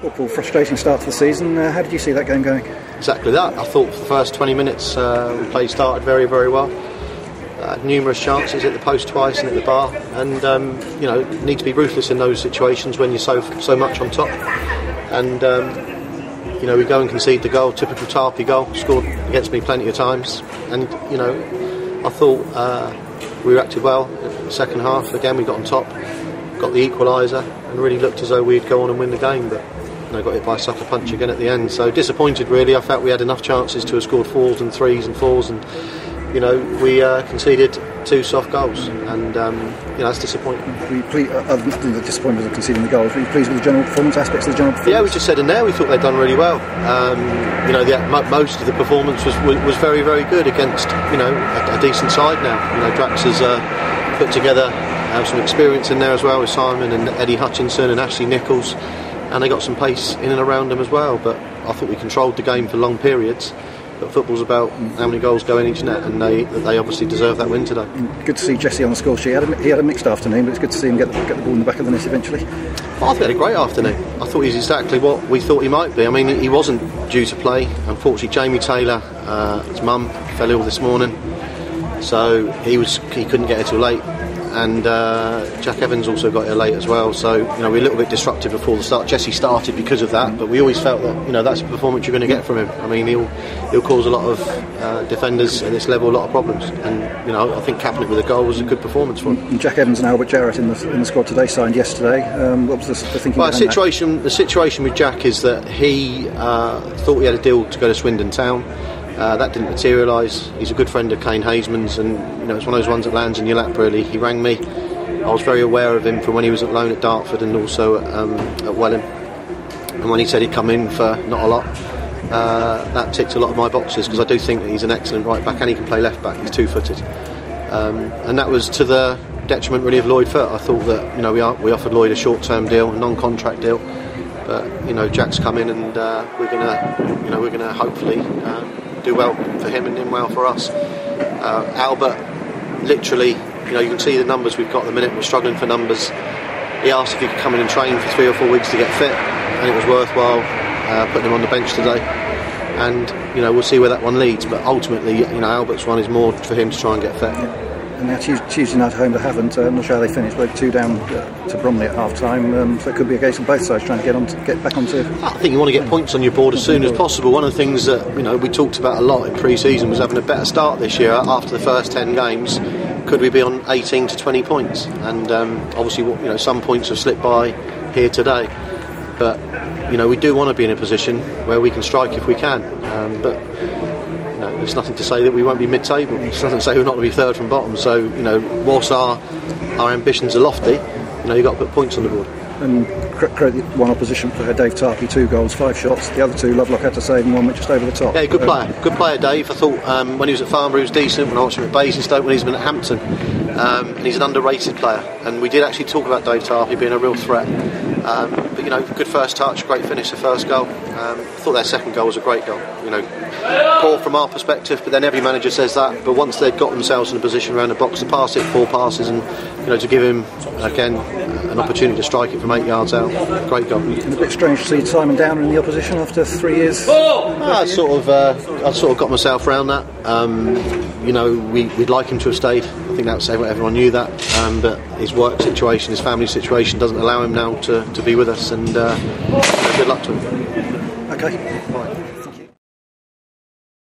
Well, Paul, frustrating start to the season. How did you see that game going? Exactly that. I thought for the first 20 minutes we started very, very well. Numerous chances, hit the post twice and hit the bar, and need to be ruthless in those situations when you're so much on top. And we go and concede the goal, typical Tarpey goal, scored against me plenty of times. And I thought we reacted well in the second half. Again, we got on top, got the equaliser, and really looked as though we'd go on and win the game. But got hit by a sucker punch again at the end. So disappointed, really. I felt we had enough chances to have scored 4s and 3s and 4s, and we conceded 2 soft goals, and that's disappointing. Were you pleased, other than the disappointment of conceding the goals, were you pleased with the general performance, aspects of the general performance? Yeah, we just said in there we thought they'd done really well. Most of the performance was very, very good against a decent side now. Drax has put together some experience in there as well with Simon and Eddie Hutchinson and Ashley Nichols, and they got some pace in and around them as well. But I thought we controlled the game for long periods. But football's about how many goals go in each net, and they obviously deserve that win today. Good to see Jesse on the score sheet. He had a mixed afternoon, but it's good to see him get the ball in the back of the net eventually. I think he had a great afternoon. I thought he's exactly what we thought he might be. I mean, he wasn't due to play. Unfortunately, Jamie Taylor, his mum, fell ill this morning, so he couldn't get here till late. And Jack Evans also got here late as well, so we're a little bit disruptive before the start. Jesse started because of that, but we always felt that that's the performance you're going to get from him. I mean, he'll cause a lot of defenders at this level a lot of problems, and I think capping it with a goal was a good perforance for him. And Jack Evans and Albert Jarrett in the squad today, signed yesterday. What was the thinking? Well, the situation with Jack is that he thought he had a deal to go to Swindon Town. That didn't materialise. He's a good friend of Kane Hazeman's, and it's one of those ones that lands in your lap, really. He rang me. I was very aware of him from when he was at loan at Dartford and also at Welling. And when he said he'd come in for not a lot, that ticked a lot of my boxes, because I do think that he's an excellent right back and he can play left back. He's 2-footed. And that was to the detriment, really, of Lloyd Furt. I thought that we offered Lloyd a short-term deal, a non-contract deal. But Jack's come in, and we're gonna hopefully do well for him and him well for us. Albert, literally, you can see the numbers we've got at the minute. We're struggling for numbers. He asked if he could come in and train for 3 or 4 weeks to get fit, and it was worthwhile putting him on the bench today. And we'll see where that one leads. But ultimately, Albert's one is more for him to try and get fit. Yeah. And now Tuesday night at home to Havant. I'm not sure how they finished. We're 2 down to Bromley at half time, so it could be a case of both sides trying to get back onto. I think you want to get points on your board as soon as possible. One of the things that we talked about a lot in pre-season was having a better start this year after the first 10 games. Could we be on 18 to 20 points? And obviously, some points have slipped by here today. But we do want to be in a position where we can strike if we can. But there's nothing to say that we won't be mid-table. There's nothing to say we're not going to be third from bottom. So, whilst our ambitions are lofty, you've got to put points on the board. And one opposition player, Dave Tarpey, 2 goals, 5 shots. The other 2, Lovelock had to save, and one went just over the top. Yeah, good player, Dave. I thought when he was at Farnborough he was decent. When I watched him at Basingstoke, when he's been at Hampton, and he's an underrated player. And we did actually talk about Dave Tarpey being a real threat. But good first touch, great finish, the first goal. I thought their second goal was a great goal. Poor from our perspective, but then every manager says that. But once they'd got themselves in a position around the box to pass it, 4 passes, and to give him again an opportunity to strike it from 8 yards out, great goal. And a bit strange to see Simon Downer in the opposition after 3 years. I sort of got myself around that. We'd like him to have stayed. I think that's everyone knew that. But his work situation, his family situation, doesn't allow him now to be with us. And good luck to him. Okay. Bye.